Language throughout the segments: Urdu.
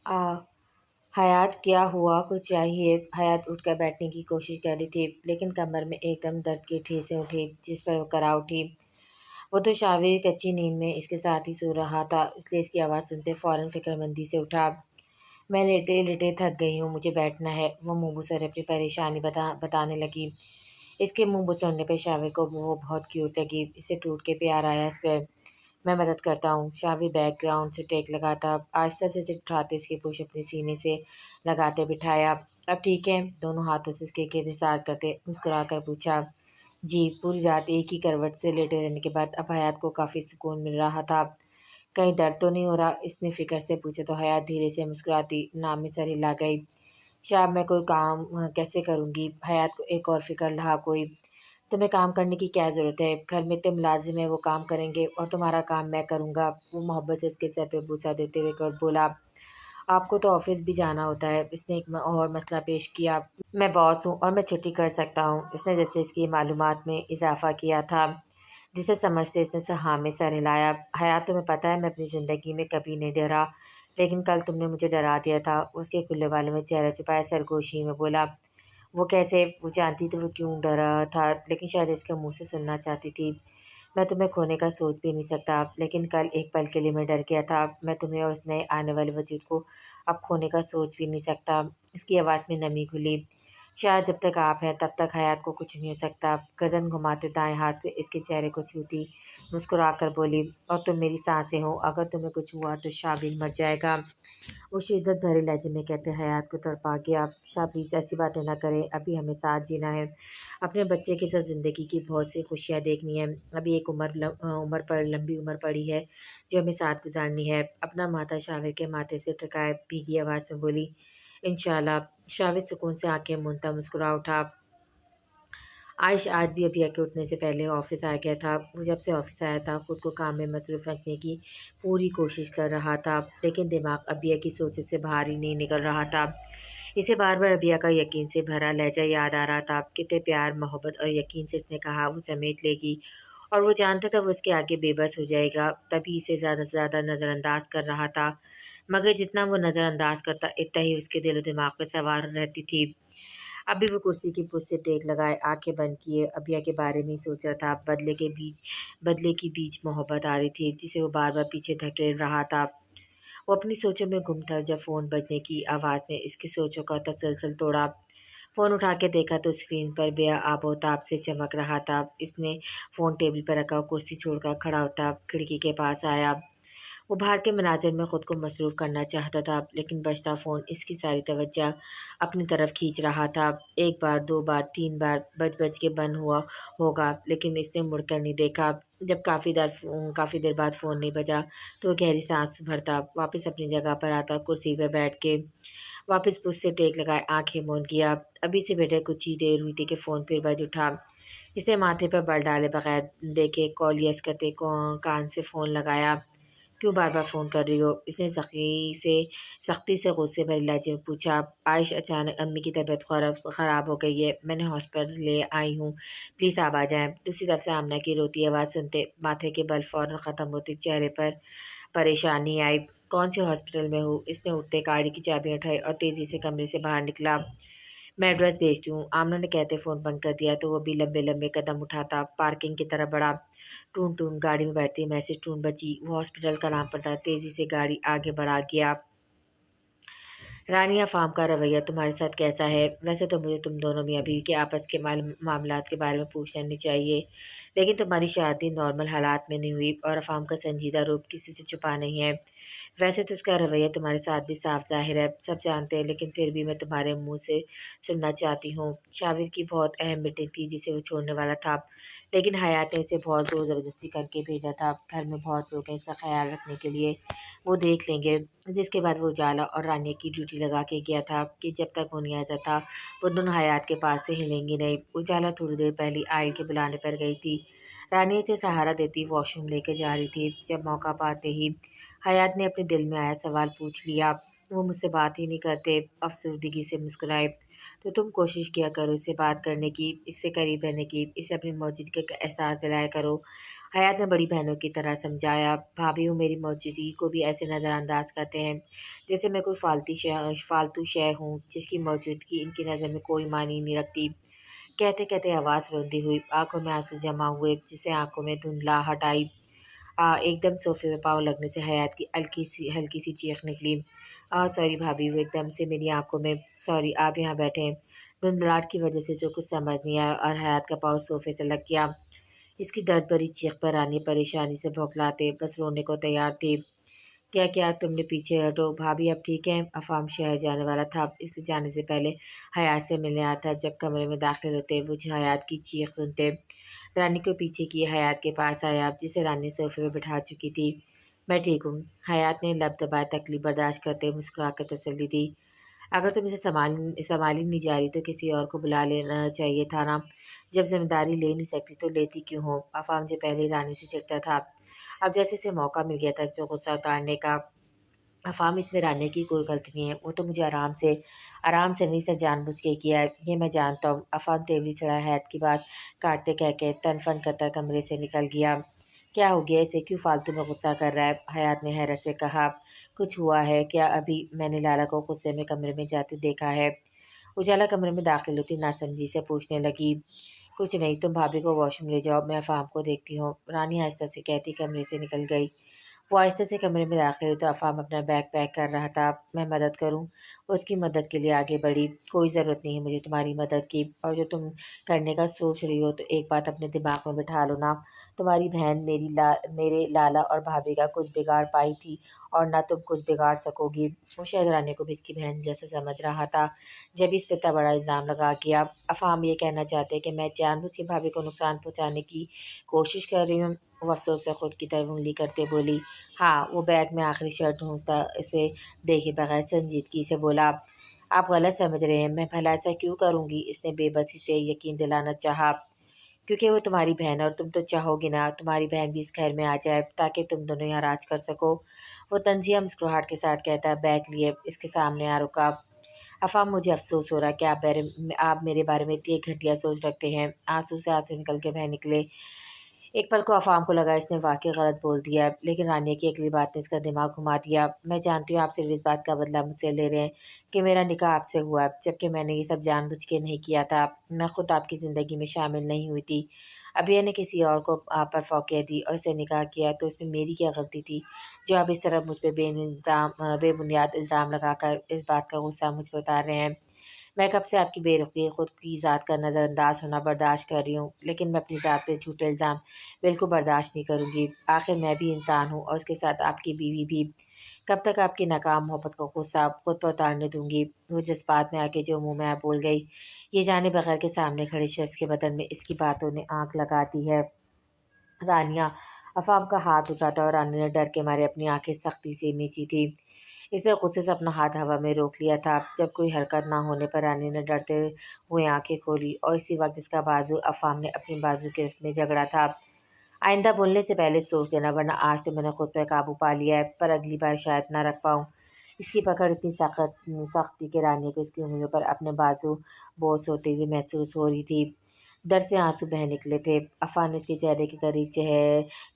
آ حیات کیا ہوا؟ کچھ چاہیے؟ حیات اٹھ کر بیٹھنے کی کوشش کر رہی تھی لیکن کمر میں ایک دم درد کی ٹھیسیں اٹھی جس پر وہ کرا اٹھی۔ وہ تو شاویر کچی نیند میں اس کے ساتھ ہی سو رہا تھا، اس لیے اس کی آواز سنتے فوراً فکر مندی سے اٹھا۔ میں لیٹے لیٹے تھک گئی ہوں، مجھے بیٹھنا ہے، وہ منہ بسر اپنی پریشانی بتانے لگی۔ اس کے منہ بسرنے پہ شاویر کو وہ بہت کیوٹ لگی، اسے ٹوٹ کے پیار آیا اس پہ۔ میں مدد کرتا ہوں، شاویر بیک گراؤنڈ سے ٹیک لگاتا، آہستہ سے اسے اٹھاتے اس کی پوچھ اپنے سینے سے لگاتے بٹھایا۔ اب ٹھیک ہے؟ دونوں ہاتھوں سے اس کے انتظار کرتے مسکرا کر پوچھا۔ جی، پوری رات ایک ہی کروٹ سے لیٹے رہنے کے بعد اب حیات کو کافی سکون مل رہا تھا۔ کہیں درد تو نہیں ہو رہا؟ اس نے فکر سے پوچھا تو حیات دھیرے سے مسکراتی نام میں سر ہلا گئی۔ شام میں کوئی کام کیسے کروں گی؟ حیات کو ایک اور فکر رہا کوئی۔ تمہیں کام کرنے کی کیا ضرورت ہے؟ گھر میں اتنے ملازم ہیں، وہ کام کریں گے اور تمہارا کام میں کروں گا۔ وہ محبت سے اس کے سر پہ بوسہ دیتے ہوئے بولا۔ آپ کو تو آفس بھی جانا ہوتا ہے، اس نے ایک اور مسئلہ پیش کیا۔ میں باس ہوں اور میں چھٹی کر سکتا ہوں، اس نے جیسے اس کی معلومات میں اضافہ کیا تھا جسے سمجھتے اس نے ہاں میں سر ہلایا۔ حیات تمہیں پتہ ہے میں اپنی زندگی میں کبھی نہیں ڈرا، لیکن کل تم نے مجھے ڈرا دیا تھا۔ اس کے کھلے بالوں میں چہرہ چھپائے سرگوشی میں بولا۔ وہ کیسے؟ وہ جانتی تھی وہ کیوں ڈر رہا تھا لیکن شاید اس کے منہ سے سننا چاہتی تھی۔ میں تمہیں کھونے کا سوچ بھی نہیں سکتا، لیکن کل ایک پل کے لیے میں ڈر گیا تھا۔ میں تمہیں اور اس نئے آنے والے وجود کو اب کھونے کا سوچ بھی نہیں سکتا۔ اس کی آواز میں نمی گھلی۔ شاید جب تک آپ ہیں تب تک حیات کو کچھ نہیں ہو سکتا۔ گردن گھماتے دائیں ہاتھ سے اس کے چہرے کو چھوتی مسکرا کر بولی، اور تم میری سانسیں ہو، اگر تمہیں کچھ ہوا تو شاویر مر جائے گا۔ وہ شدت بھرے لہجے میں کہتے حیات کو تڑپا گیا۔ شاہ پلیز ایسی باتیں نہ کریں، ابھی ہمیں ساتھ جینا ہے، اپنے بچے کے ساتھ زندگی کی بہت سی خوشیاں دیکھنی ہیں، ابھی ایک لمبی عمر پڑی ہے جو ہمیں ساتھ گزارنی ہے۔ اپنا ماتھا شاویر کے ماتھے سے ٹکائے بھیگی آواز میں بولی، انشاءاللہ۔ شاویر سکون سے آنکھیں مونتا مسکرا اٹھا۔ عائش آج بھی ابھی کے اٹھنے سے پہلے آفس آ گیا تھا۔ وہ جب سے آفس آیا تھا خود کو کام میں مصروف رکھنے کی پوری کوشش کر رہا تھا، لیکن دماغ ابیہ کی سوچ سے باہر ہی نہیں نکل رہا تھا۔ اسے بار بار ابیہ کا یقین سے بھرا لہجہ یاد آ رہا تھا، کتنے پیار، محبت اور یقین سے اس نے کہا وہ سمیٹ لے گی، اور وہ جانتا تھا وہ اس کے آگے بے بس ہو جائے گا، تبھی اسے زیادہ سے زیادہ نظر انداز کر رہا تھا، مگر جتنا وہ نظر انداز کرتا اتنا ہی اس کے دل و دماغ پہ سوار رہتی تھی۔ ابھی وہ کرسی کی پشت سے ٹیک لگائے آنکھیں بند کیے ابیہ کے بارے میں ہی سوچ رہا تھا۔ بدلے کی بیچ محبت آ رہی تھی جسے وہ بار بار پیچھے دھکیل رہا تھا۔ وہ اپنی سوچوں میں گم تھا جب فون بجنے کی آواز نے اس کی سوچوں کا تسلسل توڑا۔ فون اٹھا کے دیکھا تو اسکرین پر بے آب و تاب سے چمک رہا تھا۔ اس نے فون ٹیبل پر رکھا اور کرسی چھوڑ کر کھڑا ہوتا کھڑکی کے پاس آیا۔ وہ باہر کے مناظر میں خود کو مصروف کرنا چاہتا تھا لیکن بجتا فون اس کی ساری توجہ اپنی طرف کھینچ رہا تھا۔ ایک بار، دو بار، تین بار بج کے بند ہوا ہوگا لیکن اس نے مڑ کر نہیں دیکھا۔ جب کافی دیر بعد فون نہیں بجا تو وہ گہری سانس بھرتا، واپس اپنی جگہ پر آتا، کرسی پہ بیٹھ کے واپس پشت سے ٹیک لگائے آنکھیں موند گیا۔ ابھی سے بیٹھے کچھ ہی دیر ہوئی تھی کہ فون پھر بج اٹھا۔ اسے ماتھے پر بل ڈالے بغیر دیکھے کال یس کرتے کان سے فون لگایا۔ کیوں بار بار فون کر رہی ہو؟ اس نے سختی سے غصے بھرے لہجے میں پوچھا۔ عائش، اچانک امی کی طبیعت خراب ہو گئی ہے، میں نے ہاسپٹل لے آئی ہوں، پلیز آپ آ جائیں۔ دوسری طرف سے آمنہ کی روتی آواز سنتے ماتھے کے بل فوراً ختم ہوتے چہرے پر پریشانی آئی۔ کون سے ہاسپٹل میں ہوں؟ اس نے اٹھتے گاڑی کی چابیاں اٹھائی اور تیزی سے کمرے سے باہر نکلا۔ میں ایڈریس بھیجتی ہوں، آمنہ نے کہتے فون بند کر دیا تو وہ بھی لمبے لمبے قدم اٹھاتا پارکنگ کی طرف بڑھا۔ ٹون ٹون گاڑی میں بیٹھتی میسج ٹون بجی، وہ ہاسپٹل کا نام پڑتا تیزی سے گاڑی آگے بڑھا گیا۔ رانیہ فام کا رویہ تمہارے ساتھ کیسا ہے؟ ویسے تو مجھے تم دونوں میاں بیوی کے آپس کے معاملات کے بارے میں پوچھنا نہیں چاہیے، لیکن تمہاری شادی نارمل حالات میں نہیں ہوئی اور افہام کا سنجیدہ روپ کسی سے چھپا نہیں ہے۔ ویسے تو اس کا رویہ تمہارے ساتھ بھی صاف ظاہر ہے، سب جانتے ہیں، لیکن پھر بھی میں تمہارے منہ سے سننا چاہتی ہوں۔ شاویر کی بہت اہم میٹنگ تھی جسے وہ چھوڑنے والا تھا، لیکن حیات نے اسے بہت زور زبردستی کر کے بھیجا تھا۔ گھر میں بہت لوگ ہیں اس کا خیال رکھنے کے لیے، وہ دیکھ لیں گے۔ جس کے بعد وہ اجالا اور رانیہ کی ڈیوٹی لگا کے گیا تھا کہ جب تک وہ نہیں آتا تھا وہ دونوں حیات کے پاس سے ہلیں گی نہیں۔ اجالا تھوڑی دیر پہلے آئل کے بلانے پر گئی تھی، رانیہ سے سہارا دیتی واش روم لے کے جا رہی تھی جب موقع پاتے ہی حیات نے اپنے دل میں آیا سوال پوچھ لیا، وہ مجھ سے بات ہی نہیں کرتے؟ افسردگی سے مسکرائے، تو تم کوشش کیا کرو اس سے بات کرنے کی، اس سے قریب رہنے کی، اسے اپنی موجودگی کا احساس دلایا کرو۔ حیات نے بڑی بہنوں کی طرح سمجھایا، بھابھی میری موجودگی کو بھی ایسے نظر انداز کرتے ہیں جیسے میں کوئی فالتو شے ہوں جس کی موجودگی ان کی نظر میں کوئی معنی نہیں رکھتی۔ کہتے کہتے آواز روندی ہوئی، آنکھوں میں آنسو جمع ہوئے جسے آنکھوں میں دھندلاہٹ آئی۔ ایک دم صوفے میں پاؤں لگنے سے حیات کی ہلکی سی چیخ نکلی۔ سوری بھابھی، وہ ایک دم سے میری آنکھوں میں، سوری آپ یہاں بیٹھے ہیں۔ دھندلاہٹ کی وجہ سے جو کچھ سمجھ نہیں آیا اور حیات کا پاؤں صوفے سے لگ گیا۔ اس کی درد بھری چیخ پر رانی پریشانی سے بھوکلاتے بس رونے کو تیار تھی۔ کیا تم نے پیچھے ہٹو، بھابھی اب ٹھیک ہے؟ افام شہر جانے والا تھا، اس سے جانے سے پہلے حیات سے ملنے آتا، جب کمرے میں داخل ہوتے وہ حیات کی چیخ سنتے، رانی کو پیچھے کیے حیات کے پاس آیا جسے رانی صوفے پہ بٹھا چکی تھی۔ میں ٹھیک ہوں، حیات نے لب دبائے تکلیف برداشت کرتے مسکرا کر تسلی دی۔ اگر تم اسے سنبھالی نہیں جا رہی تو کسی اور کو بلا لینا چاہیے تھا نا، جب ذمہ داری لے نہیں سکتی تو لیتی کیوں ہو؟ افام مجھے پہلے ہی رانی سے چڑھتا تھا، اب جیسے اسے موقع مل گیا تھا اس پہ غصہ اتارنے کا۔ افام اس میں رانی کی کوئی غلطی نہیں ہے، وہ تو مجھے آرام سے نہیں، سے جان بوجھ کے کیا ہے، یہ میں جانتا ہوں۔ افام تیوری چڑھا حیات کی بات کاٹتے کہہ کے تن فن کرتا کمرے سے نکل گیا۔ کیا ہو گیا اسے، کیوں فالتو میں غصہ کر رہا ہے؟ حیات نے حیرت سے کہا۔ کچھ ہوا ہے کیا؟ ابھی میں نے لالا کو غصے میں کمرے میں جاتے دیکھا ہے۔ اجالا کمرے میں داخل ہوتی ناسمجھی سے پوچھنے لگی۔ کچھ نہیں، تم بھابھی کو واش روم لے جاؤ، میں افام کو دیکھتی ہوں، رانی آہستہ سے کہتی کمرے سے نکل گئی۔ وہ آہستہ سے کمرے میں داخل ہوئی تو افام اپنا بیگ پیک کر رہا تھا۔ میں مدد کروں؟ وہ اس کی مدد کے لیے آگے بڑھی۔ کوئی ضرورت نہیں ہے مجھے تمہاری مدد کی، اور جو تم کرنے کا سوچ رہی ہو تو ایک بات اپنے دماغ میں بٹھا لو نا، تمہاری بہن میرے لالا اور بھابھی کا کچھ بگاڑ پائی تھی اور نہ تم کچھ بگاڑ سکو گی۔ وہ شاید رانی کو بھی اس کی بہن جیسا سمجھ رہا تھا جب اس پہ اتنا بڑا الزام لگا گیا۔ افام یہ کہنا چاہتے کہ میں جان بوجھ کے بھابھی کو نقصان پہنچانے کی کوشش کر رہی ہوں؟ وہ افسوس سے خود کی طرف انگلی کرتے بولی۔ ہاں، وہ بیگ میں آخری شرٹ ڈھونستا اسے دیکھے بغیر سنجیدگی سے بولا۔ آپ غلط سمجھ رہے ہیں، میں بھلا ایسا کیوں کروں گی؟ اس نے بے بسی سے یقین دلانا چاہا۔ کیونکہ وہ تمہاری بہن ہے اور تم تو چاہو گی نا تمہاری بہن بھی اس گھر میں آ جائے تاکہ تم دونوں یہاں راج کر سکو۔ وہ طنزیہ مسکراہٹ کے ساتھ کہتا، بیگ لیے اس کے سامنے آ رکا۔ افام مجھے افسوس ہو رہا کہ آپ میرے بارے میں اتنی گھٹیا سوچ رکھتے ہیں۔ آنسو سے آنسو نکل کے بہہ نکلے۔ ایک پل کو افام کو لگا اس نے واقعی غلط بول دیا ہے، لیکن رانیہ کی اگلی بات نے اس کا دماغ گھما دیا۔ میں جانتی ہوں آپ صرف اس بات کا بدلہ مجھ سے لے رہے ہیں کہ میرا نکاح آپ سے ہوا، جبکہ میں نے یہ سب جان بوجھ کے نہیں کیا تھا، میں خود آپ کی زندگی میں شامل نہیں ہوئی تھی۔ ابھی نے کسی اور کو آپ پر فوقیت دی اور اسے نکاح کیا تو اس میں میری کیا غلطی تھی جو آپ اس طرح مجھ پہ بے بنیاد الزام لگا کر اس بات کا غصہ مجھ پہ اتار رہے ہیں؟ میں کب سے آپ کی بے رخی خود کی ذات کا نظر انداز ہونا برداشت کر رہی ہوں، لیکن میں اپنی ذات پہ جھوٹے الزام بالکل برداشت نہیں کروں گی۔ آخر میں بھی انسان ہوں اور اس کے ساتھ آپ کی بیوی بھی۔ کب تک آپ کی ناکام محبت کو غصہ خود پر اتارنے دوں گی؟ وہ جذبات میں آ کے جو منہ میں آپ بول گئی، یہ جانے بغیر کے سامنے کھڑے شخص کے بدن میں اس کی باتوں نے آنکھ لگا دی ہے۔ رانیہ، افام کا ہاتھ اٹھا تھا اور رانی نے ڈر کے مارے اپنی آنکھیں سختی سے میچی تھی۔ اس نے غصے سے اپنا ہاتھ ہوا میں روک لیا تھا۔ جب کوئی حرکت نہ ہونے پر رانی نے ڈرتے ہوئے آنکھیں کھولی اور اسی وقت اس کا بازو افام نے اپنی بازو کے میں جھگڑا تھا۔ آئندہ بولنے سے پہلے سوچ لینا، ورنہ آج تو میں نے خود پہ قابو پا لیا ہے پر اگلی بار شاید نہ رکھ پاؤں۔ اس کی پکڑ اتنی سخت تھی کہ رانی کو اس کی انگلیوں پر اپنے بازو بوس ہوتے ہوئے محسوس ہو رہی تھی۔ درد سے آنسو بہہ نکلے تھے۔ افام نے اس کے چہرے کے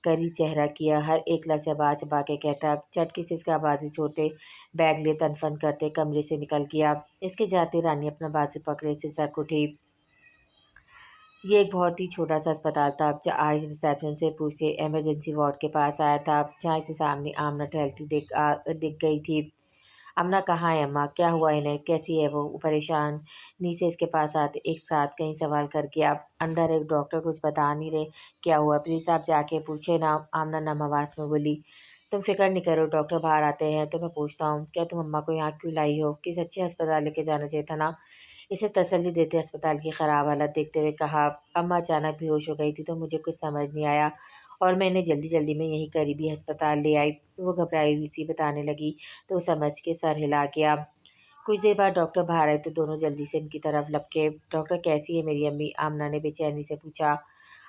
قریب چہرہ کیا، ہر ایک لفظ چبا چبا کے کہتا، جھٹکے سے اس کا بازو چھوڑتے بیگ لیے تن فن کرتے کمرے سے نکل گیا۔ اس کے جاتے رانی اپنا بازو پکڑے سے سک اٹھی۔ یہ ایک بہت ہی چھوٹا سا اسپتال تھا، آج ریسیپشن سے پوچھتے ایمرجنسی وارڈ کے پاس آیا تھا جہاں اسے سامنے آمنہ ٹہلتی دکھ گئی تھی۔ امنہ کہاں ہے اماں؟ کیا ہوا انہیں؟ کیسی ہے وہ پریشانی سے اس کے پاس آتے ایک ساتھ کئی سوال کر گیا۔ اندر ایک ڈاکٹر کچھ بتا نہیں رہے، کیا ہوا پلیز آپ جا کے پوچھے نا، آمنہ نم آواز میں بولی۔ تم فکر نہیں کرو، ڈاکٹر باہر آتے ہیں تو میں پوچھتا ہوں۔ کیا تم اماں کو یہاں کیوں لائی ہو؟ کس اچھے ہسپتال لے کے جانا چاہیے تھا نا، اسے تسلی دیتے ہسپتال کی خراب حالت دیکھتے ہوئے کہا۔ اماں اچانک بے ہوش ہو گئی تھی تو مجھے کچھ سمجھ نہیں آیا اور میں انہیں جلدی جلدی میں یہیں قریبی ہسپتال لے آئی، وہ گھبرائی ہوئی سی بتانے لگی تو سمجھ کے سر ہلا گیا۔ کچھ دیر بعد ڈاکٹر باہر آئے تو دونوں جلدی سے ان کی طرف لپکے۔ ڈاکٹر کیسی ہے میری امی؟ آمنہ نے بے چینی سے پوچھا۔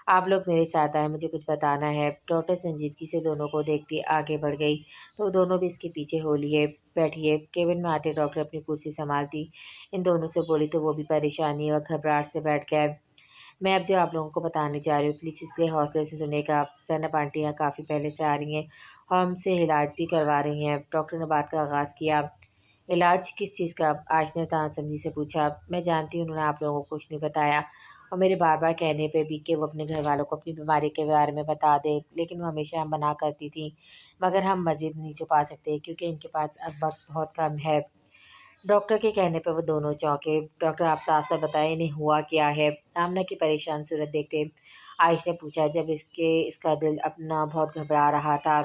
آپ لوگ میرے ساتھ آئے، مجھے کچھ بتانا ہے۔ ڈاکٹر سنجیدگی سے دونوں کو دیکھتی آگے بڑھ گئی تو دونوں بھی اس کے پیچھے ہو لیے۔ بیٹھیے۔ کیبن میں آتے ڈاکٹر اپنی کرسی سنبھالتی ان دونوں سے بولی تو وہ بھی پریشانی اور گھبراہٹ سے بیٹھ گئے۔ میں اب جو آپ لوگوں کو بتانے جا رہی ہوں پلیز اسے حوصلے سے سنے گا۔ زینب آنٹی یہاں کافی پہلے سے آ رہی ہیں اور ہم سے علاج بھی کروا رہی ہیں۔ ڈاکٹر نے بات کا آغاز کیا۔ علاج کس چیز کا؟ عائشہ نے تان سمجھی سے پوچھا۔ میں جانتی ہوں انہوں نے آپ لوگوں کو کچھ نہیں بتایا اور میرے بار بار کہنے پہ بھی کہ وہ اپنے گھر والوں کو اپنی بیماری کے بارے میں بتا دے، لیکن وہ ہمیشہ منع کرتی تھیں، مگر ہم مزید نہیں چھپا سکتے کیونکہ ان کے پاس اب وقت بہت کم ہے۔ ڈاکٹر کے کہنے پر وہ دونوں چونکے۔ ڈاکٹر آپ صاف صاف بتائیں انہیں ہوا کیا ہے؟ آمنہ کی پریشان صورت دیکھتے عائشہ نے پوچھا۔ جب اس کا دل اپنا بہت گھبرا رہا تھا۔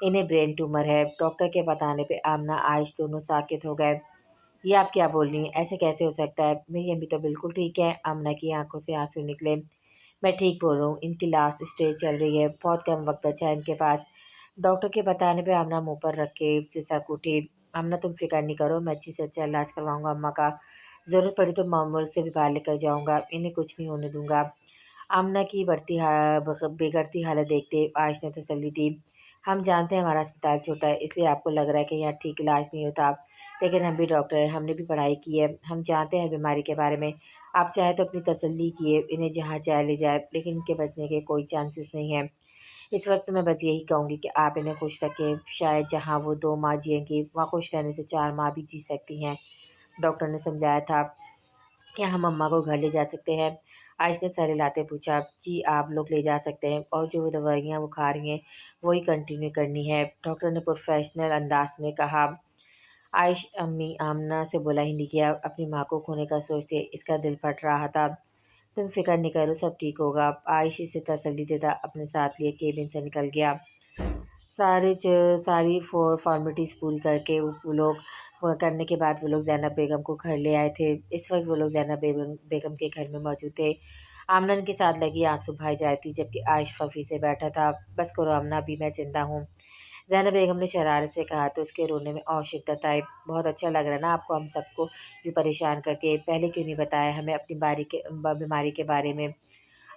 انہیں برین ٹیومر ہے۔ ڈاکٹر کے بتانے پہ آمنہ عائشہ دونوں ساکت ہو گئے۔ یہ آپ کیا بول رہی ہیں؟ ایسے کیسے ہو سکتا ہے؟ میری امی تو بالکل ٹھیک ہے۔ آمنہ کی آنکھوں سے آنسو نکلے۔ میں ٹھیک بول رہا ہوں، ان کی لاسٹ اسٹیج چل رہی ہے، بہت کم وقت بچا ہے ان کے پاس۔ ڈاکٹر کے بتانے پہ آمنہ منہ پر رکھ کے سسک اٹھی۔ آمنہ تم فکر نہیں کرو، میں اچھی سے اچھا علاج کرواؤں گا اماں کا، ضرورت پڑی تو معمول سے بھی باہر لے کر جاؤں گا، انہیں کچھ نہیں ہونے دوں گا۔ آمنہ کی بگڑتی حالت دیکھتے عائشہ نے تسلی دی۔ ہم جانتے ہیں ہمارا اسپتال چھوٹا ہے، اس لیے آپ کو لگ رہا ہے کہ یہاں ٹھیک علاج نہیں ہوتا، لیکن ہم بھی ڈاکٹر ہیں، ہم نے بھی پڑھائی کی ہے، ہم جانتے ہیں ہر بیماری کے بارے میں۔ آپ چاہے تو اپنی تسلی کیے، انہیں جہاں چاہے لے جائے، لیکن ان کے بچنے کے کوئی چانسز نہیں ہیں۔ اس وقت میں بس یہی کہوں گی کہ آپ انہیں خوش رکھیں، شاید جہاں وہ 2 ماہ جئیں گی وہاں خوش رہنے سے 4 ماہ بھی جی سکتی ہیں۔ ڈاکٹر نے سمجھایا تھا۔ کیا ہم اماں کو گھر لے جا سکتے ہیں؟ عائشہ نے سر ہلاتے پوچھا۔ جی آپ لوگ لے جا سکتے ہیں، اور جو دوائیاں وہ کھا رہی ہیں وہی کنٹینیو کرنی ہے، ڈاکٹر نے پروفیشنل انداز میں کہا۔ عائش امی آمنہ سے بولا ہی نہیں کیا، اپنی ماں کو کھونے کا سوچتے اس کا دل پھٹ رہا تھا۔ تم فکر نہیں کرو، سب ٹھیک ہوگا، عائش اسے تسلی دیتا اپنے ساتھ لیے کیبن سے نکل گیا۔ ساری فارمیلٹیز پوری کر کے وہ لوگ کرنے کے بعد وہ لوگ زینب بیگم کو گھر لے آئے تھے۔ اس وقت وہ لوگ زینب بیگم کے گھر میں موجود تھے۔ آمنہ ان کے ساتھ لگی آنسو بھائی جاتی تھی، جبکہ عائش خفی سے بیٹھا تھا۔ بس کرو آمنہ، ابھی میں زندہ ہوں، زینب بیگم نے شرارت سے کہا تو اس کے رونے میں اور شدت آئی۔ بہت اچھا لگ رہا ہے نا آپ کو ہم سب کو یوں پریشان کر کے، پہلے کیوں نہیں بتایا ہمیں اپنی بیماری کے بارے میں؟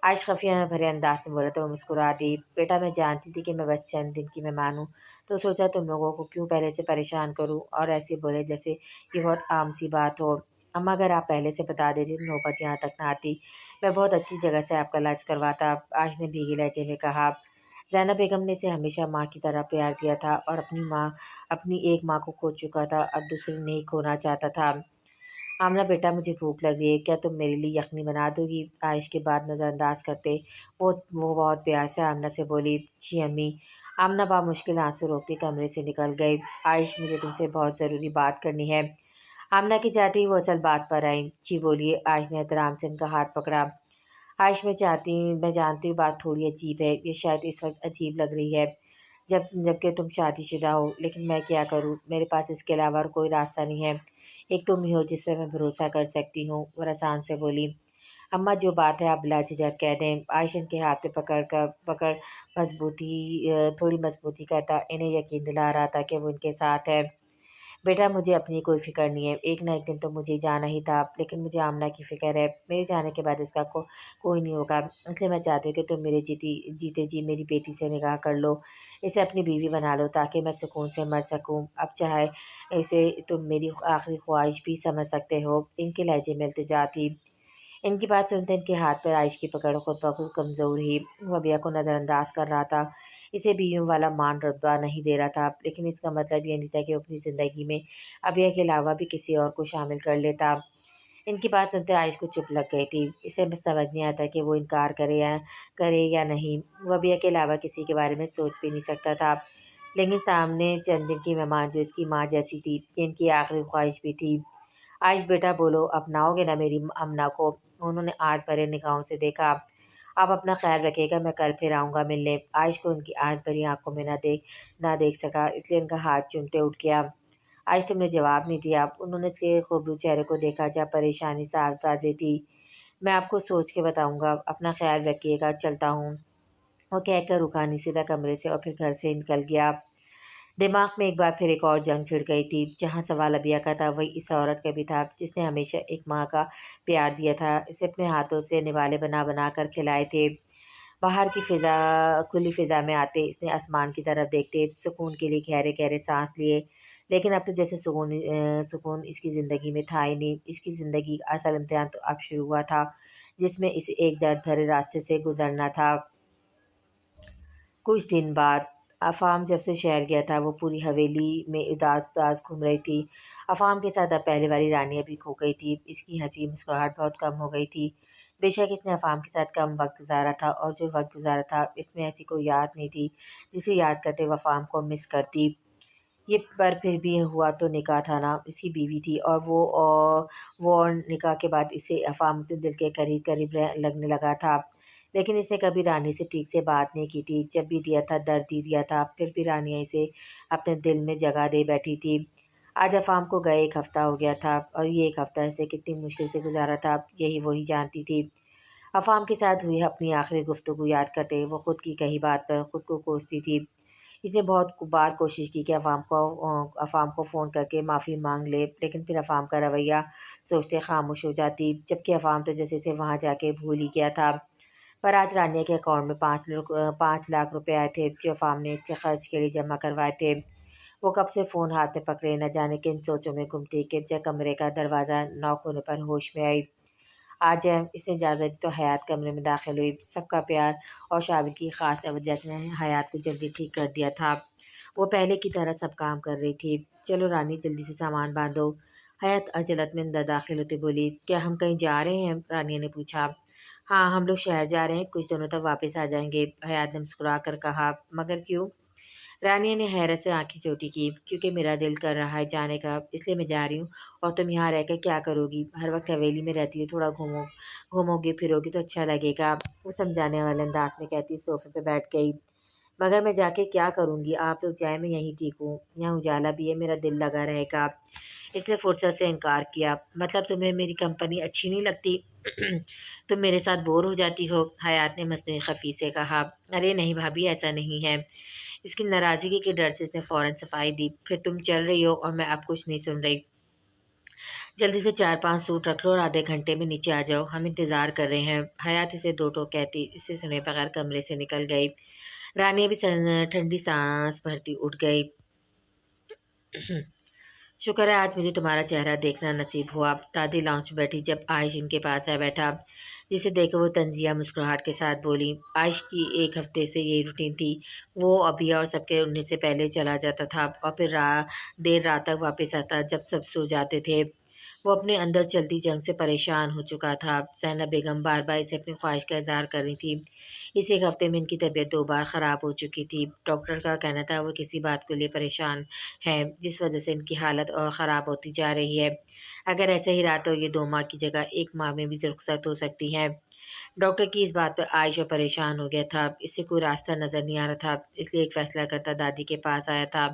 عائش خفیہ بھرے انداز میں بولا تو وہ مسکرا دی۔ بیٹا میں جانتی تھی کہ میں بس چند دن کی مہمان ہوں، تو سوچا تم لوگوں کو کیوں پہلے سے پریشان کروں، اور ایسے بولے جیسے یہ بہت عام سی بات ہو۔ اماں اگر آپ پہلے سے بتا دیتی تو نوبت یہاں تک نہ آتی، میں بہت اچھی جگہ سے آپ کا علاج کرواتا، عائش نے بھیگے لہجے میں کہا۔ زینب بیگم نے اسے ہمیشہ ماں کی طرح پیار دیا تھا اور اپنی ایک ماں کو کھو چکا تھا، اب دوسری نہیں کھونا چاہتا تھا۔ آمنہ بیٹا مجھے بھوک لگ رہی ہے، کیا تم میرے لیے یخنی بنا دو گی؟ عائش کی بات نظر انداز کرتے وہ بہت پیار سے آمنہ سے بولی۔ جی امی۔ آمنہ بامشکل آنسو روکتی کمرے سے نکل گئی۔ عائش مجھے تم سے بہت ضروری بات کرنی ہے۔ آمنہ کی جاتی ہی وہ اصل بات پر آئیں۔ جی بولیے، عائش نے احترام سے ان کا ہاتھ پکڑا۔ عائش میں جانتی ہوں بات تھوڑی عجیب ہے، یہ شاید اس وقت عجیب لگ رہی ہے جبکہ تم شادی شدہ ہو، لیکن میں کیا کروں، میرے پاس اس کے علاوہ اور کوئی راستہ نہیں ہے، ایک تم ہی ہو جس پہ میں بھروسہ کر سکتی ہوں، وہ رسان سے بولی۔ اماں جو بات ہے آپ بلا جھجک کہہ دیں۔ عائشہ ان کے ہاتھ پہ پکڑ تھوڑی مضبوطی کرتا انہیں یقین دلا رہا تھا کہ وہ ان کے ساتھ ہے۔ بیٹا مجھے اپنی کوئی فکر نہیں ہے، ایک نہ ایک دن تو مجھے جانا ہی تھا، لیکن مجھے آمنہ کی فکر ہے، میرے جانے کے بعد اس کا کوئی نہیں ہوگا، اس لیے میں چاہتی ہوں کہ تم میرے جیتے جی میری بیٹی سے نکاح کر لو، اسے اپنی بیوی بنا لو تاکہ میں سکون سے مر سکوں۔ اب چاہے اسے تم میری آخری خواہش بھی سمجھ سکتے ہو، ان کے لہجے میں التجا تھی۔ ان کی بات سنتے ان کے ہاتھ پر عائش کی پکڑ خود بخود کمزور ہوئی، وہ ابیہ کو نظر انداز کر رہا تھا، اسے بیویوں والا مان رتبہ نہیں دے رہا تھا، لیکن اس کا مطلب یہ نہیں تھا کہ وہ اپنی زندگی میں ابیہ کے علاوہ بھی کسی اور کو شامل کر لیتا۔ ان کی بات سنتے عائش کو چپ لگ گئی تھی، اسے بس سمجھ نہیں آتا کہ وہ انکار کرے یا نہیں، وہ ابیہ کے علاوہ کسی کے بارے میں سوچ بھی نہیں سکتا تھا، لیکن سامنے چند دن کی مہمان جو اس کی ماں جیسی تھی، یہ ان کی آخری خواہش بھی تھی۔ عائش بیٹا بولو، اپناؤ گے نا میری امنہ کو؟ انہوں نے آس بھرے نگاہوں سے دیکھا۔ آپ اپنا خیال رکھیے گا، میں کل پھر آؤں گا ملنے۔ عائش کو ان کی آس بھری آنکھوں میں نہ دیکھ سکا، اس لیے ان کا ہاتھ چومتے اٹھ گیا۔ عائش تم نے جواب نہیں دیا۔ انہوں نے اس کے خوبرو چہرے کو دیکھا جہاں پریشانی صاف واضح تھی۔ میں آپ کو سوچ کے بتاؤں گا، اپنا خیال رکھیے گا، چلتا ہوں، وہ کہہ کر رکھانی سیدھا کمرے سے اور پھر گھر سے نکل گیا۔ دماغ میں ایک بار پھر ایک اور جنگ چھڑ گئی تھی، جہاں سوال ابیہ کا تھا وہی اس عورت کا بھی تھا جس نے ہمیشہ ایک ماں کا پیار دیا تھا، اسے اپنے ہاتھوں سے نوالے بنا بنا کر کھلائے تھے۔ باہر کی کھلی فضا میں آتے اس نے آسمان کی طرف دیکھتے سکون کے لیے گہرے گہرے سانس لیے، لیکن اب تو جیسے سکون اس کی زندگی میں تھا ہی نہیں، اس کی زندگی کا اصل امتحان تو اب شروع ہوا تھا، جس میں اسے ایک درد بھرے راستے سے گزرنا تھا۔ کچھ دن بعد افام جب سے شہر گیا تھا وہ پوری حویلی میں اداس اداس گھوم رہی تھی۔ افام کے ساتھ اب پہلے والی رانیہ بھی کھو گئی تھی۔ اس کی ہنسی مسکراہٹ بہت کم ہو گئی تھی۔ بے شک اس نے افام کے ساتھ کم وقت گزارا تھا، اور جو وقت گزارا تھا اس میں ایسی کوئی یاد نہیں تھی جسے یاد کرتے وہ افام کو مس کرتی۔ یہ پر پھر بھی ہوا تو نکاح تھا نا، اس کی بیوی تھی، اور وہ اور نکاح کے بعد اسے افام اپنے دل کے قریب قریب لگنے لگا تھا۔ لیکن اس نے کبھی رانی سے ٹھیک سے بات نہیں کی تھی۔ جب بھی دیا تھا درد ہی دیا تھا، پھر بھی رانیہ اسے اپنے دل میں جگہ دے بیٹھی تھی۔ آج افام کو گئے ایک ہفتہ ہو گیا تھا، اور یہ ایک ہفتہ اسے کتنی مشکل سے گزارا تھا یہی وہی جانتی تھی۔ افام کے ساتھ ہوئی اپنی آخری گفتگو یاد کرتے وہ خود کی کہی بات پر خود کو کوستی تھی۔ اس نے بہت بار کوشش کی کہ افام کو فون کر کے معافی مانگ لے، لیکن پھر افام کا رویہ سوچتے خاموش ہو جاتی، جبکہ افام تو جیسے سے وہاں جا کے بھول ہی گیا تھا۔ پر آج رانیہ کے اکاؤنٹ میں 5 لاکھ روپے آئے تھے جو افام نے اس کے خرچ کے لیے جمع کروائے تھے۔ وہ کب سے فون ہاتھ میں پکڑے نہ جانے کن سوچوں میں گم تھی کہ جب کمرے کا دروازہ ناک ہونے پر ہوش میں آئی۔ آج اس نے اجازت دی تو حیات کمرے میں داخل ہوئی۔ سب کا پیار اور شاول کی خاص توجہ نے حیات کو جلدی ٹھیک کر دیا تھا۔ وہ پہلے کی طرح سب کام کر رہی تھی۔ چلو رانی جلدی سے سامان باندھو، حیات عجلت میں اندر داخل ہوتے بولی۔ کیا ہم کہیں جا رہے ہیں؟ رانیہ نے پوچھا۔ ہاں ہم لوگ شہر جا رہے ہیں، کچھ دنوں تک واپس آ جائیں گے، حیات نے مسکرا کر کہا۔ مگر کیوں؟ رانیہ نے حیرت سے آنکھیں چھوٹی کی۔ کیونکہ میرا دل کر رہا ہے جانے کا، اس لیے میں جا رہی ہوں، اور تم یہاں رہ کر کیا کرو گی؟ ہر وقت حویلی میں رہتی ہو، تھوڑا گھومو گی پھرو گی تو اچھا لگے گا، وہ سمجھانے والے انداز میں کہتی صوفے پہ بیٹھ گئی۔ مگر میں جا کے کیا کروں گی؟ آپ لوگ جائیں، میں یہیں ٹھیک ہوں، یہاں اجالا بھی ہے، میرا دل لگا رہے گا۔ اس نے فرصت سے انکار کیا۔ مطلب تمہیں میری کمپنی اچھی نہیں لگتی؟ تم میرے ساتھ بور ہو جاتی ہو؟ حیات نے مصنوعی خفی سے کہا۔ ارے نہیں بھابھی، ایسا نہیں ہے۔ اس کی ناراضگی کے ڈر سے اس نے فوراً صفائی دی۔ پھر تم چل رہی ہو اور میں اب کچھ نہیں سن رہی۔ جلدی سے 4-5 سوٹ رکھ لو اور آدھے گھنٹے میں نیچے آ جاؤ، ہم انتظار کر رہے ہیں۔ حیات اسے دو ٹوک کہتی اسے سنے بغیر کمرے سے نکل گئی۔ رانی بھی ٹھنڈی سانس بھرتی اٹھ گئی۔ شکر ہے آج مجھے تمہارا چہرہ دیکھنا نصیب ہوا۔ دادی لاؤنج میں بیٹھی جب عائش ان کے پاس آ بیٹھا، جسے دیکھ کر وہ طنزیہ مسکراہٹ کے ساتھ بولی۔ عائش کی ایک ہفتے سے یہی روٹین تھی، وہ ابیا اور سب کے اٹھنے سے پہلے چلا جاتا تھا اور پھر دیر رات تک واپس آتا جب سب سو جاتے تھے۔ وہ اپنے اندر چلتی جنگ سے پریشان ہو چکا تھا۔ زینب بیگم بار بار اسے اپنی خواہش کا اظہار کر رہی تھی۔ اس ایک ہفتے میں ان کی طبیعت 2 بار خراب ہو چکی تھی۔ ڈاکٹر کا کہنا تھا وہ کسی بات کو لیے پریشان ہے جس وجہ سے ان کی حالت اور خراب ہوتی جا رہی ہے۔ اگر ایسے ہی رہا تو یہ 2 ماہ کی جگہ 1 ماہ میں بھی رخصت ہو سکتی ہیں۔ ڈاکٹر کی اس بات پر عائش اور پریشان ہو گیا تھا۔ اسے کوئی راستہ نظر نہیں آ رہا تھا، اس لیے ایک فیصلہ کرتا دادی کے پاس آیا تھا۔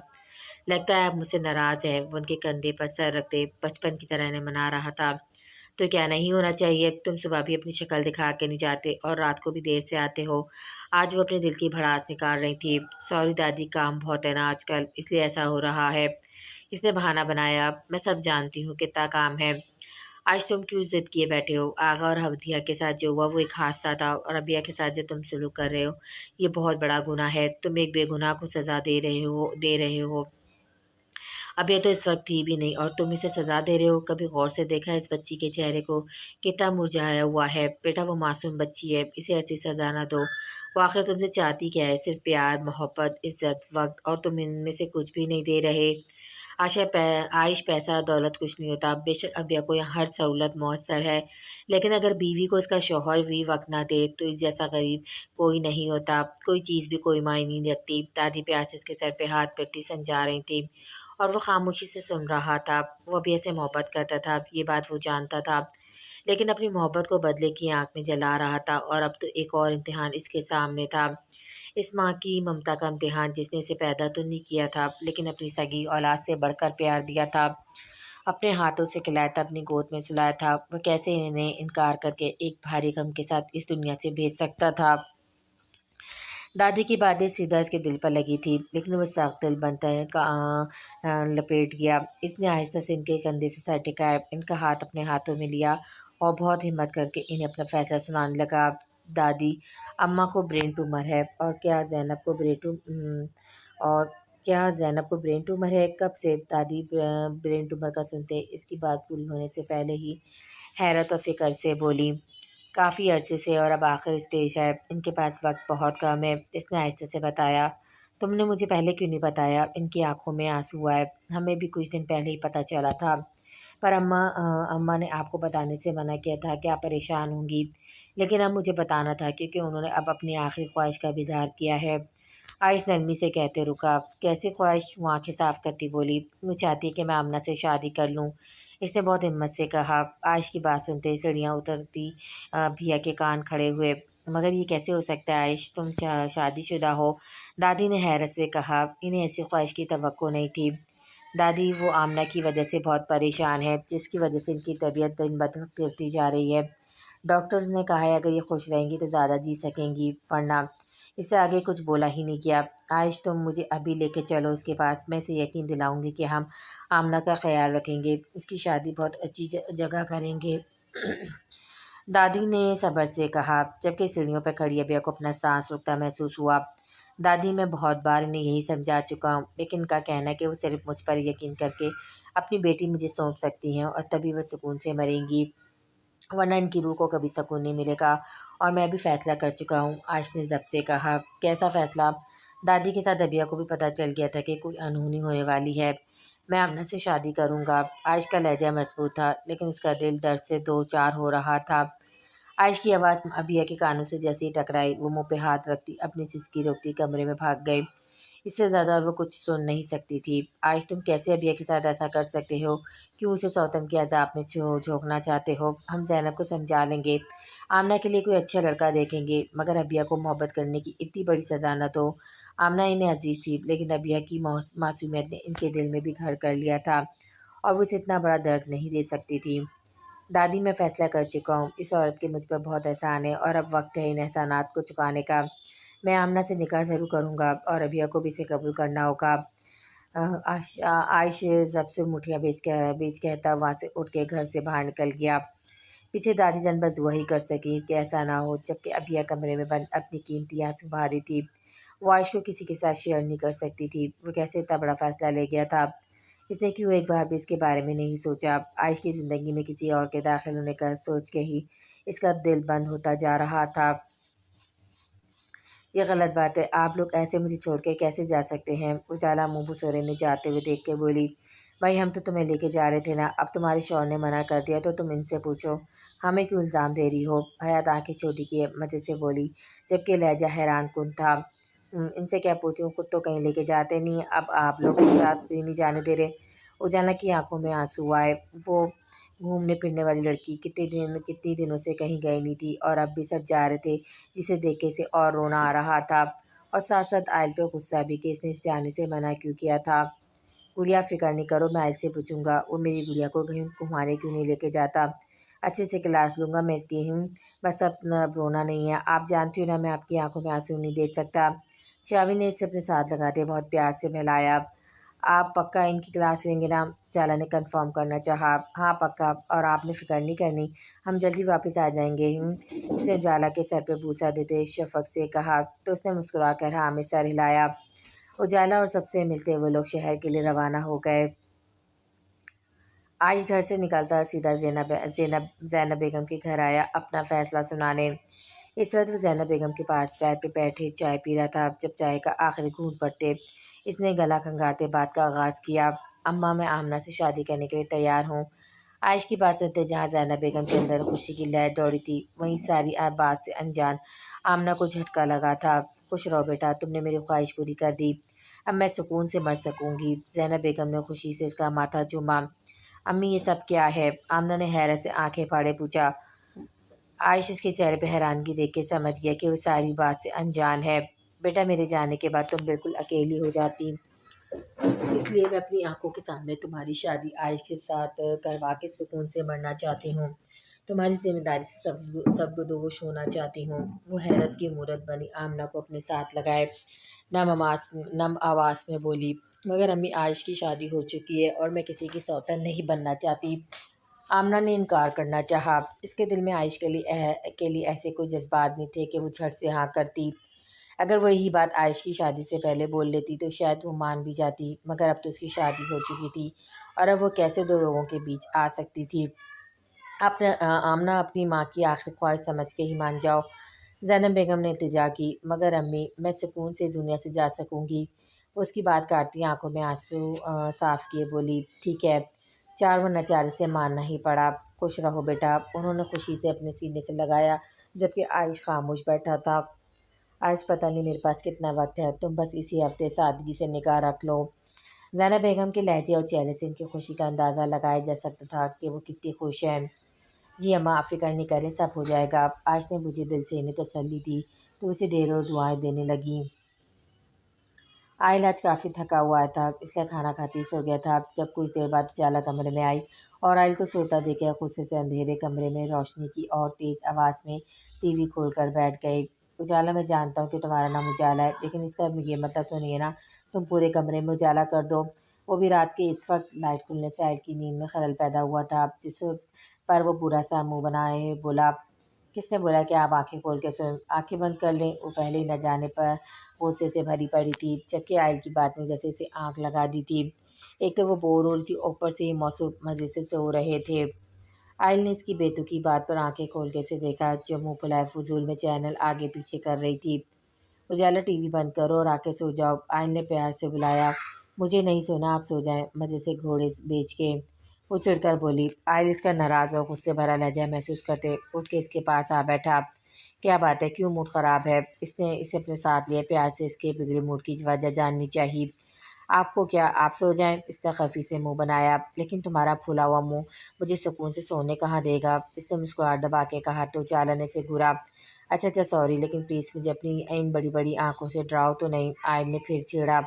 لگتا ہے آپ مجھ سے ناراض ہیں، وہ ان کے کندھے پر سر رکھتے بچپن کی طرح انہیں منا رہا تھا۔ تو کیا نہیں ہونا چاہیے؟ تم صبح بھی اپنی شکل دکھا کے نہیں جاتے اور رات کو بھی دیر سے آتے ہو۔ آج وہ اپنے دل کی بھڑاس نکال رہی تھی۔ سوری دادی، کام بہت ہے نا آج کل، اس لیے ایسا ہو رہا ہے، اس نے بہانہ بنایا۔ میں سب جانتی ہوں کتنا کام ہے۔ آج تم کیوں ضد کیے بیٹھے ہو؟ آغا اور حودیہ کے ساتھ جو ہوا وہ ایک حادثہ تھا، اور ابیا کے ساتھ جو تم سلوک کر رہے ہو یہ بہت بڑا گناہ ہے۔ تم ایک بے گناہ کو سزا دے رہے ہو۔ اب یہ تو اس وقت تھی بھی نہیں اور تم اسے سزا دے رہے ہو۔ کبھی غور سے دیکھا اس بچی کے چہرے کو؟ کتنا مرجھایا ہوا ہے۔ بیٹا وہ معصوم بچی ہے، اسے ایسی سزا نہ دو۔ وہ آخر تم سے چاہتی کیا ہے؟ صرف پیار، محبت، عزت، وقت، اور تم ان میں سے کچھ بھی نہیں دے رہے۔ عائش پیسہ دولت کچھ نہیں ہوتا، بے شک ابیا کو یہاں ہر سہولت میسر ہے، لیکن اگر بیوی کو اس کا شوہر بھی وقت نہ دے تو اس جیسا غریب کوئی نہیں ہوتا۔ کوئی چیز بھی کوئی معنی نہیں رکھتی۔ دادی پیار سے اس کے سر پہ ہاتھ پھرتی سمجھا رہی تھی، اور وہ خاموشی سے سن رہا تھا۔ وہ ابھی ایسے محبت کرتا تھا، یہ بات وہ جانتا تھا، لیکن اپنی محبت کو بدلے کی آنکھ میں جلا رہا تھا، اور اب تو ایک اور امتحان اس کے سامنے تھا۔ اس ماں کی ممتا کا امتحان جس نے اسے پیدا تو نہیں کیا تھا لیکن اپنی سگی اولاد سے بڑھ کر پیار دیا تھا، اپنے ہاتھوں سے کھلایا تھا، اپنی گود میں سلایا تھا۔ وہ کیسے انہیں انکار کر کے ایک بھاری غم کے ساتھ اس دنیا سے بھیج سکتا تھا؟ دادی کی باتیں سیدھا اس کے دل پر لگی تھی، لیکن وہ سخت دل بنتا لپیٹ گیا۔ اس نے آہستہ سے ان کے کندھے سے سر ٹکایا، ان کا ہاتھ اپنے ہاتھوں میں لیا اور بہت ہمت کر کے انہیں اپنا فیصلہ سنانے لگا۔ دادی، اماں کو برین ٹیومر ہے، اور کیا زینب کو برین ٹیومر ہے؟ کب سے؟ دادی برین ٹیومر کا سنتے اس کی بات پوری ہونے سے پہلے ہی حیرت و فکر سے بولی۔ کافی عرصے سے اور اب آخر اسٹیج ہے، ان کے پاس وقت بہت کم ہے۔ اس نے آہستہ سے بتایا۔ تم نے مجھے پہلے کیوں نہیں بتایا؟ ان کی آنکھوں میں آنسو آئے۔ ہمیں بھی کچھ دن پہلے ہی پتہ چلا تھا، پر اماں نے آپ کو بتانے سے منع کیا تھا کہ آپ پریشان ہوں گی، لیکن اب مجھے بتانا تھا کیونکہ انہوں نے اب اپنی آخری خواہش کا بھی اظہار کیا ہے۔ عائش نرمی سے کہتے رکا۔ کیسی خواہش؟ وہ آنکھیں صاف کرتی بولی۔ وہ چاہتی ہے کہ میں آمنہ سے شادی کر لوں۔ اس نے بہت ہمت سے کہا۔ عائش کی بات سنتے سیڑھیاں اترتی بھیا کے کان کھڑے ہوئے۔ مگر یہ کیسے ہو سکتا ہے عائش؟ تم شادی شدہ ہو؟ دادی نے حیرت سے کہا۔ انہیں ایسی خواہش کی توقع نہیں تھی دادی، وہ آمنہ کی وجہ سے بہت پریشان ہے، جس کی وجہ سے ان کی طبیعت دن بدن گرتی جا رہی ہے۔ ڈاکٹرز نے کہا ہے اگر یہ خوش رہیں گی تو زیادہ جی سکیں گی، ورنہ۔ اس سے آگے کچھ بولا ہی نہیں کیا۔ عائش تم مجھے ابھی لے کے چلو اس کے پاس، میں اسے یقین دلاؤں گی کہ ہم آمنہ کا خیال رکھیں گے، اس کی شادی بہت اچھی جگہ کریں گے۔ دادی نے صبر سے کہا، جبکہ سیڑھیوں پہ کھڑی ابیا کو اپنا سانس رکتا محسوس ہوا۔ دادی میں بہت بار انہیں یہی سمجھا چکا ہوں، لیکن ان کا کہنا ہے کہ وہ صرف مجھ پر یقین کر کے اپنی بیٹی مجھے سونپ سکتی ہیں اور تبھی وہ سکون سے مریں گی، ورنہ ان کی روح کو کبھی سکون نہیں ملے گا، اور میں بھی فیصلہ کر چکا ہوں۔ عائش نے ضبط سے کہا۔ کیسا فیصلہ؟ دادی کے ساتھ ابیا کو بھی پتہ چل گیا تھا کہ کوئی انہونی ہونے والی ہے۔ میں آمنہ سے شادی کروں گا۔ عائش کا لہجہ مضبوط تھا، لیکن اس کا دل درد سے دو چار ہو رہا تھا۔ عائش کی آواز ابیا کے کانوں سے جیسے ہی ٹکرائی، وہ منہ پہ ہاتھ رکھتی اپنی سسکی روکتی کمرے میں بھاگ گئی۔ اس سے زیادہ اور وہ کچھ سن نہیں سکتی تھی۔ عائش تم کیسے ابیا کے ساتھ ایسا کر سکتے ہو؟ کیوں اسے سوتن کے عذاب میں جھونکنا چاہتے ہو؟ ہم زینب کو سمجھا لیں گے، آمنہ کے لیے کوئی اچھا لڑکا دیکھیں گے، مگر ابیا کو محبت کرنے کی اتنی بڑی سزا نہ دو۔ آمنہ انہیں عزیز تھی، لیکن ابیا کی معصومیت نے ان کے دل میں بھی گھر کر لیا تھا، اور وہ اسے اتنا بڑا درد نہیں دے سکتی تھی۔ دادی میں فیصلہ کر چکا ہوں، اس عورت کے مجھ پر بہت احسان ہے، اور اب وقت ہے ان احسانات کو چکانے کا۔ میں آمنہ سے نکاح ضرور کروں گا، اور ابیا کو بھی اسے قبول کرنا ہوگا۔ عائش ضبط سے مٹھیاں بیچ کہتا وہاں سے اٹھ کے گھر سے باہر نکل گیا۔ پیچھے دادی جان بس دعا ہی کر سکی کہ ایسا نہ ہو، جبکہ ابیا کمرے میں بند اپنی قیمتی آنسو بہا رہی تھی۔ وہ عائش کو کسی کے ساتھ شیئر نہیں کر سکتی تھی، وہ کیسے اتنا بڑا فیصلہ لے گیا تھا، اس نے کیوں ایک بار بھی اس کے بارے میں نہیں سوچا۔ عائش کی زندگی میں کسی اور کے داخل ہونے کا سوچ کے ہی اس کا دل بند ہوتا جا رہا تھا۔ یہ غلط بات ہے، آپ لوگ ایسے مجھے چھوڑ کے کیسے جا سکتے ہیں؟ اجالا منہ بسورے نے جاتے ہوئے دیکھ کے بولی۔ بھائی ہم تو تمہیں لے کے جا رہے تھے نا، اب تمہارے شوہر نے منع کر دیا تو تم ان سے پوچھو، ہمیں کیوں الزام دے رہی ہو؟ حیات آنکھیں چھوٹی کیے مزے سے بولی، جبکہ لہجہ حیران کن تھا۔ ان سے کیا پوچھوں، خود تو کہیں لے کے جاتے نہیں، اب آپ لوگ کے ساتھ بھی نہیں جانے دے رہے۔ اجالا کی آنکھوں میں آنسو آئے۔ وہ گھومنے پھرنے والی لڑکی کتنی دنوں سے کہیں گئی نہیں تھی، اور اب بھی سب جا رہے تھے، جسے دیکھ کے اسے اور رونا آ رہا تھا، اور ساتھ ساتھ عائل پہ غصہ بھی کہ اس نے اس جانے سے منع کیوں کیا تھا۔ گڑیا فکر نہیں کرو، میں عائل سے پوچھوں گا، وہ میری گڑیا کو کہیں گھمانے کیوں نہیں لے کے جاتا، اچھے سے کلاس لوں گا میں اس کی۔ بس اب رونا نہیں ہے، آپ جانتی ہو نا میں آپ کی آنکھوں میں آنسو نہیں دیکھ سکتا۔ شاوی نے اسے اپنے ساتھ لگاتے بہت پیار سے بہلایا۔ آپ پکا ان کی کلاس لیں گے نا؟ اجالا نے کنفرم کرنا چاہا۔ ہاں پکا، اور آپ نے فکر نہیں کرنی، ہم جلدی واپس آ جائیں گے۔ اسے اجالا کے سر پہ بوسہ دیتے شفق سے کہا تو اس نے مسکرا کر ہاں میں سر ہلایا۔ اجالا اور سب سے ملتے وہ لوگ شہر کے لیے روانہ ہو گئے۔ عائش گھر سے نکلتا سیدھا زینب بیگم کے گھر آیا اپنا فیصلہ سنانے۔ اس وقت وہ زینب بیگم کے پاس پیر پہ بیٹھے چائے پی رہا تھا۔ جب چائے کا آخری گھونٹ پڑتے اس نے گلا کھنگارتے بات کا آغاز کیا۔ اماں میں آمنہ سے شادی کرنے کے لیے تیار ہوں۔ عائش کی بات سنتے جہاں زینب بیگم کے اندر خوشی کی لہر دوڑی تھی، وہیں ساری بات سے انجان آمنہ کو جھٹکا لگا تھا۔ خوش رہو بیٹا، تم نے میری خواہش پوری کر دی، اب میں سکون سے مر سکوں گی۔ زینب بیگم نے خوشی سے اس کا ماتھا چوما۔ امی یہ سب کیا ہے؟ آمنہ نے حیرت سے آنکھیں پھاڑے پوچھا۔ عائش اس کے چہرے پہ حیرانگی دیکھ کے سمجھ گیا کہ وہ ساری بات سے انجان ہے۔ بیٹا میرے جانے کے بعد تم بالکل اکیلی ہو جاتی، اس لیے میں اپنی آنکھوں کے سامنے تمہاری شادی عائش کے ساتھ کروا کے سکون سے مرنا چاہتی ہوں، تمہاری ذمہ داری سے سبکدوش ہونا چاہتی ہوں۔ وہ حیرت کی مورت بنی آمنہ کو اپنے ساتھ لگائے نم آواز میں بولی، مگر امی عائش کی شادی ہو چکی ہے اور میں کسی کی سوتن نہیں بننا چاہتی۔ آمنہ نے انکار کرنا چاہا، اس کے دل میں عائش کے لیے ایسے کوئی جذبات نہیں تھے کہ وہ جھٹ سے ہاں کرتی۔ اگر وہ یہی بات عائش کی شادی سے پہلے بول لیتی تو شاید وہ مان بھی جاتی، مگر اب تو اس کی شادی ہو چکی تھی، اور اب وہ کیسے دو لوگوں کے بیچ آ سکتی تھی؟ آمنہ اپنی ماں کی آخری خواہش سمجھ کے ہی مان جاؤ۔ زینب بیگم نے التجا کی، مگر امی میں سکون سے دنیا سے جا سکوں گی؟ اس کی بات کاٹتی آنکھوں میں آنسو صاف کیے بولی، ٹھیک ہے، چار و نچارے سے ماننا ہی پڑا۔ خوش رہو بیٹا، انہوں نے خوشی سے اپنے سینے سے لگایا، جبکہ عائش خاموش بیٹھا تھا۔ عائش پتہ نہیں میرے پاس کتنا وقت ہے، تم بس اسی ہفتے سادگی سے نکاح رکھ لو۔ زینب بیگم کے لہجے اور چہرے سے ان کی خوشی کا اندازہ لگایا جا سکتا تھا کہ وہ کتنی خوش ہیں۔ جی اماں، آپ فکر نہیں کریں، سب ہو جائے گا۔ عائش نے مجھے دل سے انہیں تسلی دی تو اسے ڈھیروں دعائیں دینے لگیں۔ عائل آج کافی تھکا ہوا تھا، اس لیے کھانا کھاتے ہی سو گیا تھا۔ جب کچھ دیر بعد اجالا کمرے میں آئی اور عائل کو سوتا دیکھا، غصے سے اندھیرے کمرے میں روشنی کی اور تیز آواز میں ٹی وی کھول کر بیٹھ گئے۔ اجالا، میں جانتا ہوں کہ تمہارا نام اجالا ہے، لیکن اس کا یہ مطلب تو نہیں ہے نا تم پورے کمرے میں اجالا کر دو۔ وہ بھی رات کے اس وقت؟ لائٹ کھلنے سے عائل کی نیند میں خلل پیدا ہوا تھا، جس پر وہ برا سا منہ بنائے بولا، کس نے بولا کہ آپ آنکھیں کھول کے سوئیں؟ آنکھیں بند کر لیں۔ وہ پہلے ہی نہ جانے پر غصے سے بھری پڑی تھی، جبکہ عائل کی بات نے جیسے اسے آنکھ لگا دی تھی۔ ایک تو وہ بور ہو رہی تھی، اوپر سے یہ موصوف مزے سے سو رہے تھے۔ عائل نے اس کی بے تکی بات پر آنکھیں کھول کے اسے دیکھا، جو منہ پھلائے فضول میں چینل آگے پیچھے کر رہی تھی۔ اجالا، ٹی وی بند کرو اور آ کے سو جاؤ، عائل نے پیار سے بلایا۔ مجھے نہیں سونا، آپ سو جائیں، مزے سے گھوڑے بیچ کے وہ چڑھ کر بولی۔ عائل اس کا ناراض اور غصے بھرا لہجہ محسوس کرتے اٹھ کے اس کے پاس آ بیٹھا۔ کیا بات ہے، کیوں موڈ خراب ہے؟ اس نے اسے اپنے ساتھ لیا، پیار سے اس کے بگڑے موڈ کی وجہ جاننی چاہیے۔ آپ کو کیا، آپ سو جائیں، اس نے خفی سے منہ بنایا، لیکن تمہارا پھولا ہوا منہ مجھے سکون سے سونے کہاں دے گا؟ اس نے مسکراہٹ دبا کے کہا تو اجالا نے اسے گھورا۔ اچھا اچھا سوری، لیکن پلیز مجھے اپنی ان بڑی بڑی آنکھوں سے ڈراؤ تو نہیں، عائل نے پھر چھیڑا۔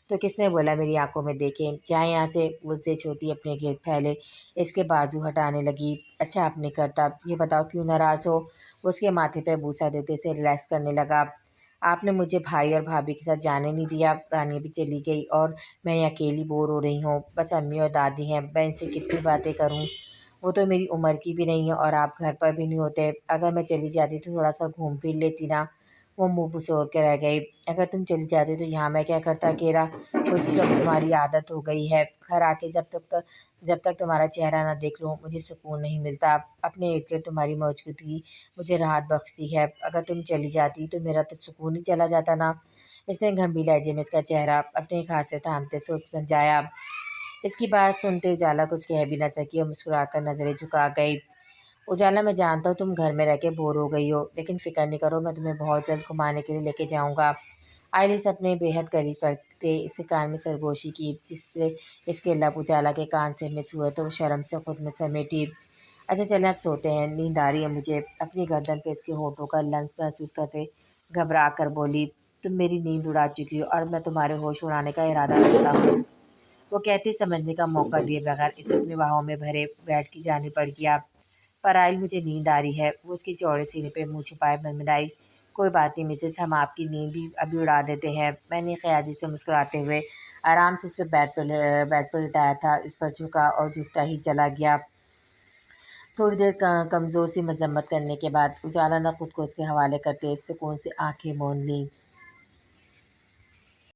تو کس نے بولا میری آنکھوں میں دیکھیں؟ جائیں یہاں سے، وہ زچ ہوتی اپنے گرد پھیلے اس کے بازو ہٹانے لگی۔ اچھا آپ نہیں کرتا، یہ بتاؤ کیوں ناراض ہو؟ وہ اس کے ماتھے پہ بوسہ دیتے اسے ریلیکس کرنے لگا۔ آپ نے مجھے بھائی اور بھابھی کے ساتھ جانے نہیں دیا، رانیہ بھی چلی گئی اور میں یہ اکیلی بور ہو رہی ہوں، بس امی اور دادی ہیں، میں ان سے کتنی باتیں کروں؟ وہ تو میری عمر کی بھی نہیں ہے اور آپ گھر پر بھی نہیں ہوتے، اگر میں چلی جاتی تو تھوڑا سا گھوم پھر لیتی نا۔ وہ منہ بسور کے رہ گئی۔ اگر تم چلی جاتی تو یہاں میں کیا کرتا اکیلا؟ کچھ جب تمہاری عادت ہو گئی ہے، گھر آ کے جب تک تمہارا چہرہ نہ دیکھ لوں مجھے سکون نہیں ملتا۔ اپنے ارد گرد تمہاری موجودگی مجھے راحت بخشتی ہے، اگر تم چلی جاتی تو میرا تو سکون ہی چلا جاتا نا۔ اس نے گھمبی لہجے میں اس کا چہرہ اپنے ایک ہاتھ سے تھامتے سمجھایا۔ اس کی بات سنتے اجالا کچھ کہہ بھی نہ سکی اور مسکرا کر نظریں جھکا گئی۔ اجالا، میں جانتا ہوں تم گھر میں رہ کے بور ہو گئی ہو، لیکن فکر نہیں کرو، میں تمہیں بہت جلد گھمانے کے لیے لے کے جاؤں گا۔ عائل اس اپنے بے حد قریب کرتے اس کے کان میں سرگوشی کی، جس سے اس کے لب اجالا کے کان سے مس ہوئے تو وہ شرم سے خود میں سمیٹی۔ اچھا چلیں اب سوتے ہیں، نیند آ رہی ہے مجھے، اپنی گردن پہ اس کے ہونٹوں کا لمس محسوس کرتے گھبرا کر بولی۔ تم میری نیند اڑا چکی ہو اور میں تمہارے ہوش اڑانے کا ارادہ رکھتا ہوں۔ وہ کہتے سمجھنے کا موقع دیے بغیر اسے اپنے باہوں میں بھرے بیڈ کی جانب بڑھ گیا۔ پر عائل، مجھے نیند آ رہی ہے، وہ اس کے چوڑے سینے پہ منہ چھپائے منمنائی۔ کوئی بات نہیں مسز، ہم آپ کی نیند بھی ابھی اڑا دیتے ہیں۔ میں نے خیالی سے مسکراتے ہوئے آرام سے اس پہ بیڈ پر لٹایا تھا، اس پر جھکا اور جھکتا ہی چلا گیا۔ تھوڑی دیر کمزور سی مذمت کرنے کے بعد اجالا نے خود کو اس کے حوالے کرتے سکون سے آنکھیں موند لیں۔